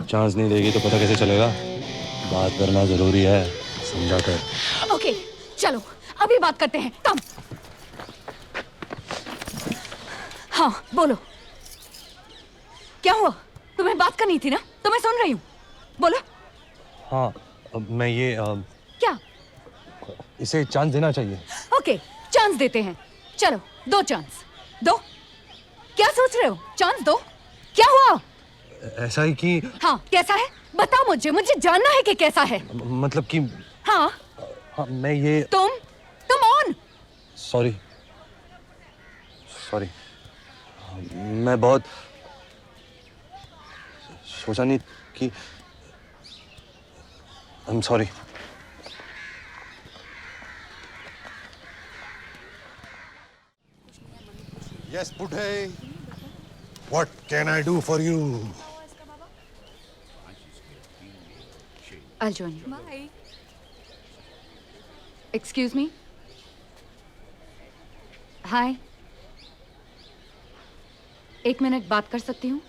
Chance नहीं देगी तो पता कैसे चलेगा? बात करना जरूरी है, समझा कर। ओके, चलो अभी बात करते हैं। कम। हाँ बोलो, क्या हुआ? तुम्हें बात करनी थी ना, तो मैं सुन रही हूँ। बोलो। हाँ, मैं ये क्या? इसे चांस देना चाहिए। ओके, चांस देते हैं। चलो, दो चांस दो। क्या सोच रहे हो? चांस दो। क्या हुआ? ऐसा ही कि हाँ, कैसा है बताओ मुझे, मुझे जानना है कि कैसा है। मतलब कि हाँ, हाँ, मैं ये तुम ऑन। सॉरी सॉरी, मैं बहुत सोचा नहीं कि I am sorry. Yes, Budhe. What can I do for you? I'll join you. Bye. Excuse me? Hi. एक मिनट बात कर सकती हूँ?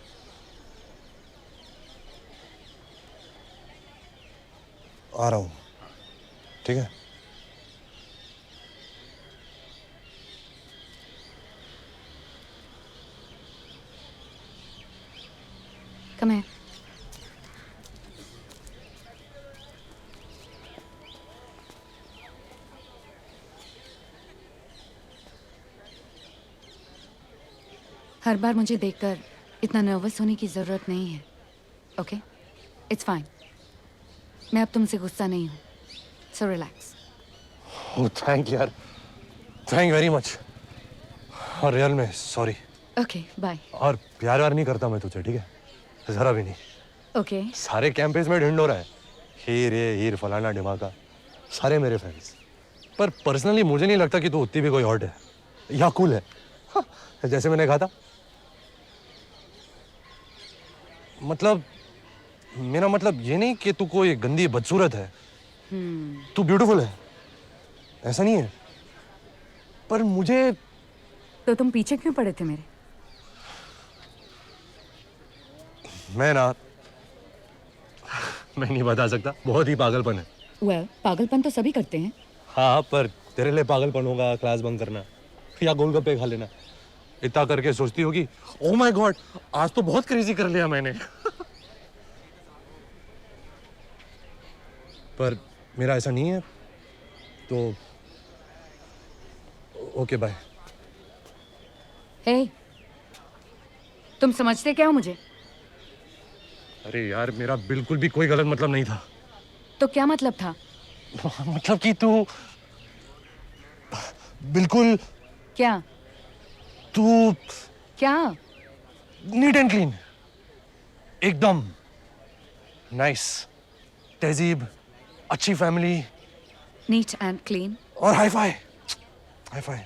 आ रहा हूँ, ठीक है? Come here. हर बार मुझे देखकर इतना नर्वस होने की जरूरत नहीं है। Okay, it's fine. मैं अब तुमसे गुस्सा नहीं हूँ, सो रिलैक्स। ओह थैंक यार, थैंक वेरी मच। और रियल में सॉरी। Okay, bye. और प्यार व्यार नहीं करता मैं तुझे, ठीक है? जरा भी नहीं। ओके। सारे कैंपेस में ढिंड हो रहा है, हीर ये हीर फलाना ढिमाका, सारे मेरे फ्रेंड्स। पर पर्सनली मुझे नहीं लगता कि तू उतनी भी कोई हॉट है या कूल है। हाँ, जैसे मैंने कहा था। मतलब मेरा मतलब ये नहीं कि तू कोई गंदी बदसूरत है। तू ब्यूटीफुल है, ऐसा नहीं है। पर मुझे तो तुम पीछे क्यों पड़े थे मेरे? मैं नहीं बता सकता, बहुत ही पागलपन है। वेल, पागलपन तो सभी करते हैं। हाँ, पर तेरे लिए पागलपन होगा क्लास बंक करना या गोलगप्पे खा लेना। इतना करके सोचती होगी ओह माय गॉड, आज तो बहुत क्रेजी कर लिया मैंने। पर मेरा ऐसा नहीं है, तो ओके बाय। हे, तुम समझते क्या हो मुझे? अरे यार, मेरा बिल्कुल भी कोई गलत मतलब नहीं था। तो क्या मतलब था? मतलब कि तू बिल्कुल, क्या? तू क्या? नीट एंड क्लीन, एकदम नाइस, तहजीब, अच्छी फैमिली नीट एंड क्लीन? और हाई फाई, हाई फाई।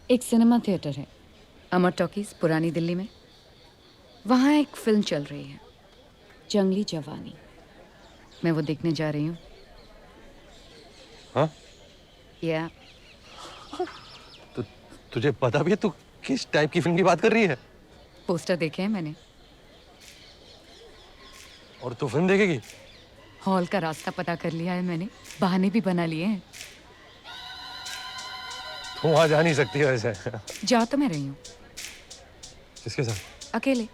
एक सिनेमा थिएटर है, अमर टॉकीज, पुरानी दिल्ली में। वहाँ एक फिल्म चल रही है, जंगली जवानी। मैं वो देखने जा रही हूँ। हाँ? या तो तुझे पता भी है तू किस टाइप की फिल्म की बात कर रही है? पोस्टर देखे हैं मैंने। और तू फिल्म देखेगी? हॉल का रास्ता पता कर लिया है मैंने, बहाने भी बना लिए हैं। तू वहां जा नहीं सकती है वैसे। जा तो मैं रही हूँ। किसके साथ? अकेले।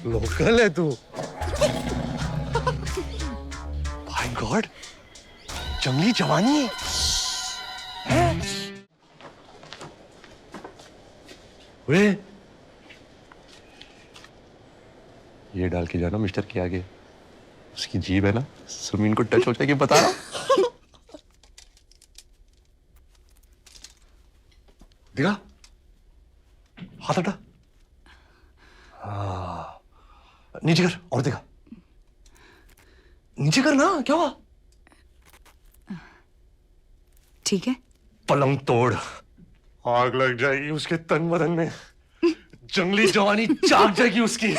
लोकल है तू? माय गॉड, जंगली जवानी है? वे ये डाल के जाना मिस्टर के आगे, उसकी जीभ है ना, जमीन को टच हो जाएगी, बता रहा हूं। दिखा, हाथ हटा। हाँ, नीचे कर और दिखा। नीचे कर ना, क्या हुआ? ठीक है। पलंग तोड़, आग लग जाएगी उसके तन बदन में, जंगली जवानी जाग जाएगी उसकी।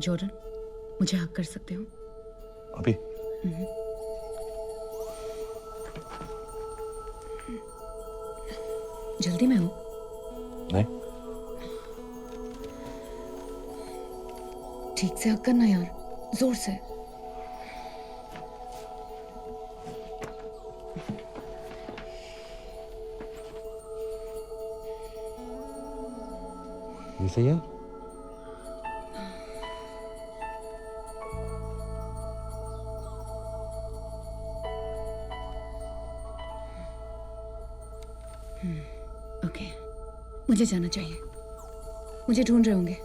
जॉर्डन, मुझे हक कर सकते हो? अभी? जल्दी में हूँ। नहीं। ठीक से हक करना यार, जोर से। ये सही है? ओके, मुझे जाना चाहिए। मुझे ढूंढ रहे होंगे।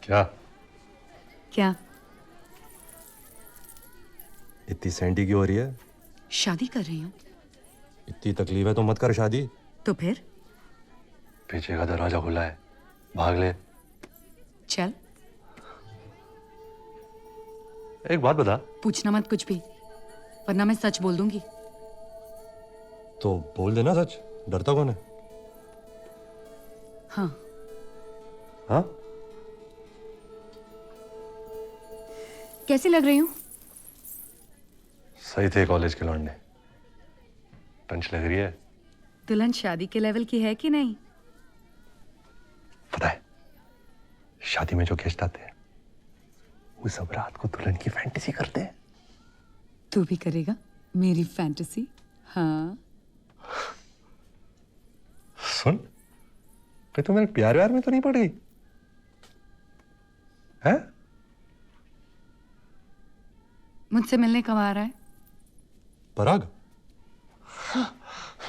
क्या? क्या? इतनी सैंडी क्यों हो रही है? शादी कर रही हूँ। इतनी तकलीफ है तो मत कर शादी। तो फिर? पीछे का दरवाजा खुला है, भाग ले। चल। एक बात बता। पूछना मत कुछ भी, वरना मैं सच बोल दूंगी। तो बोल देना सच, डरता कौन है? हाँ। हाँ? कैसी लग रही हूँ? सही थे कॉलेज के लौंडे। पंच लग रही है। दुल्हन शादी के लेवल की है कि नहीं? पता है, शादी में जो गेस्ट आते हैं वो सब रात को दुल्हन की फैंटेसी करते हैं। तू भी करेगा मेरी फैंटेसी? हाँ। सुन, कहीं तू मेरे प्यार व्यार में तो नहीं पड़ गई? हैं? मुझसे मिलने कब आ रहा है? पराग?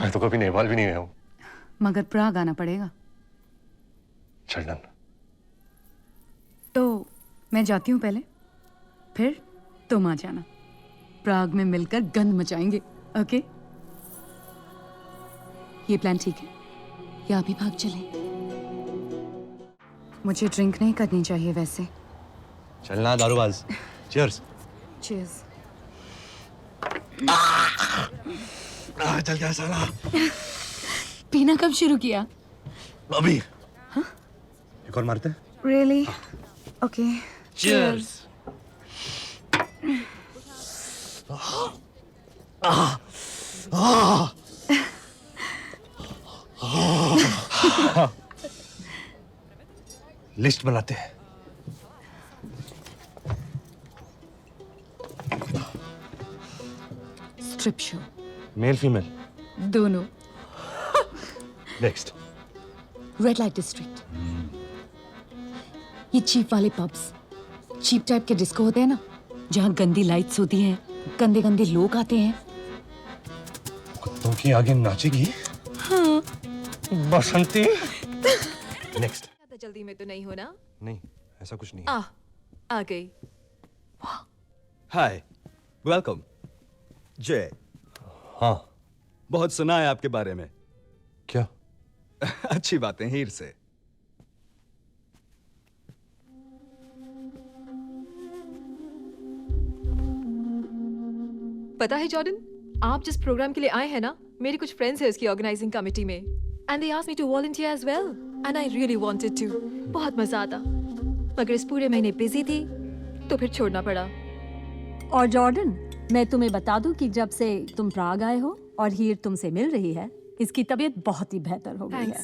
मैं तो कभी नेपाल भी नहीं गया हूं। मगर प्राग आना पड़ेगा। चल डन। तो मैं जाती हूँ पहले, फिर तुम आ जाना। प्राग में मिलकर गंद मचाएंगे। ओके? ये प्लान ठीक है या अभी भाग चले? मुझे ड्रिंक नहीं करनी चाहिए वैसे। चलना दारूबाज। चीयर्स। चीयर्स। चल क्या साला। पीना कब शुरू किया? अभी। हाँ? एक और मारते हैं? Really? Okay. Cheers. लिस्ट बनाते हैं। Strip show. मेल फीमेल दोनों। नेक्स्ट। Red light district. ये चीप वाले पब्स, चीप टाइप के डिस्को होते हैं ना, जहाँ गंदी लाइट्स होती हैं, गंदे गंदे लोग आते हैं। कुत्तों की आगे नाचेगी? हाँ। बसंती। नेक्स्ट। ज्यादा जल्दी में तो नहीं हो ना? नहीं, ऐसा कुछ नहीं। आ गई। हाय, वेलकम। जय। हाँ। बहुत सुना है आपके बारे में। क्या? अच्छी बातें हीर से। पता है जॉर्डन, आप जिस प्रोग्राम के लिए आए हैं ना, मेरे कुछ फ्रेंड्स हैं उसकी ऑर्गेनाइजिंग कमेटी में, and they asked me to volunteer as well, and I really wanted to. बहुत मजा आता, मगर इस पूरे महीने बिजी थी तो फिर छोड़ना पड़ा। और जॉर्डन, मैं तुम्हें बता दूं कि जब से तुम प्राग आए हो और हीर तुमसे मिल रही है, इसकी तबीयत बहुत ही बेहतर हो गई है।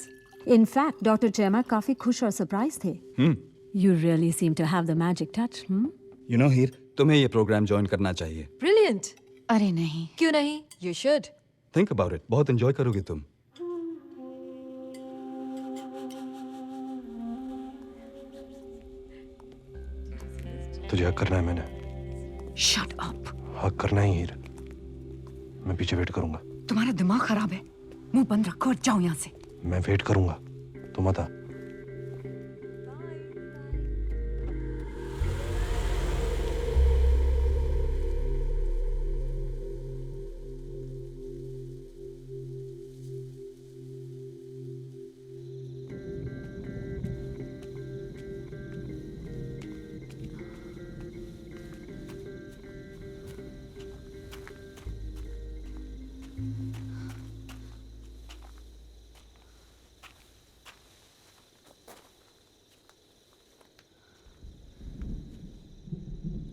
इनफैक्ट डॉक्टर चेमा काफी खुश और सरप्राइज थे। You really seem to have the magic touch. You know Heer, तुम्हें ये प्रोग्राम ज्वाइन करना चाहिए। ब्रिलियंट। अरे नहीं। क्यों नहीं? You should. Think about it, बहुत एंजॉय करोगे तुम। तुझे हक करना है मैंने। Shut up. हक करना ही हीर। मैं पीछे वेट करूंगा। तुम्हारा दिमाग खराब है, मुंह बंद रखो और जाओ यहाँ से। मैं वेट करूंगा, तू मत आ।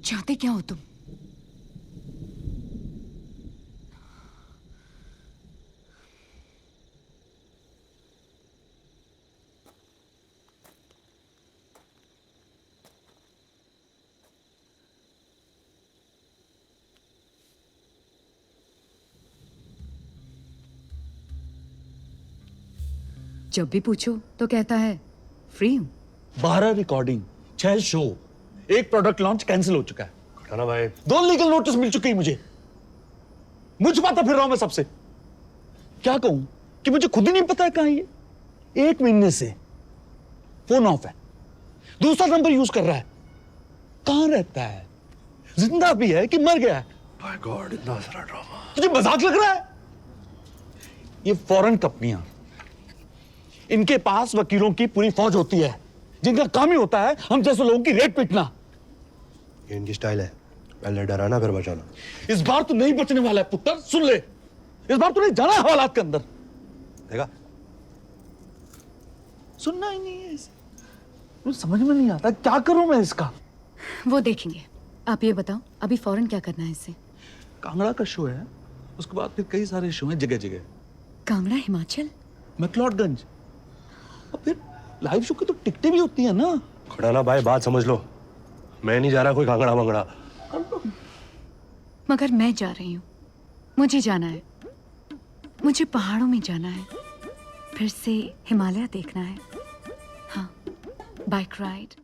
चाहते क्या हो तुम? जब भी पूछो तो कहता है फ्री हूं। 12 रिकॉर्डिंग, 6 शो, एक प्रोडक्ट लॉन्च कैंसिल हो चुका है, खाना भाई 2 लीगल नोटिस मिल चुके हैं मुझे। मुझ पाता फिर रहा हूं मैं सबसे। क्या कहूं कि मुझे खुद ही नहीं पता है कहां है ये। 1 महीने से फोन ऑफ है, दूसरा नंबर यूज कर रहा है। कहां रहता है, जिंदा भी है कि मर गया है? बाय गॉड, इतना सारा ड्रामा। तुझे मजाक लग रहा है? ये फॉरेन कंपनियां, इनके पास वकीलों की पूरी फौज होती है, जिनका काम ही होता है हम जैसे लोगों की रेट पीटना। ये इनकी स्टाइल है, पहले डराना फिर बचाना। इस बार तू नहीं बचने वाला है पुत्र, सुन ले। इस बार तू नहीं जाना है हवालात के अंदर। देखा, सुनना ही नहीं है इसे। मुझे समझ में नहीं आता क्या करूं मैं इसका। वो देखेंगे। आप ये बताओ अभी फौरन क्या करना है इससे? कांगड़ा का शो है, उसके बाद फिर कई सारे शो हैं जगह जगह। कांगड़ा हिमाचल? मैक्लोडगंज। और फिर लाइव शो की तो टिकटें भी होती है ना। खड़ाना भाई बात समझ लो, मैं नहीं जा रहा कोई कांगड़ा मंगड़ा। मगर मैं जा रही हूँ, मुझे जाना है। मुझे पहाड़ों में जाना है, फिर से हिमालय देखना है। हाँ, बाइक राइड,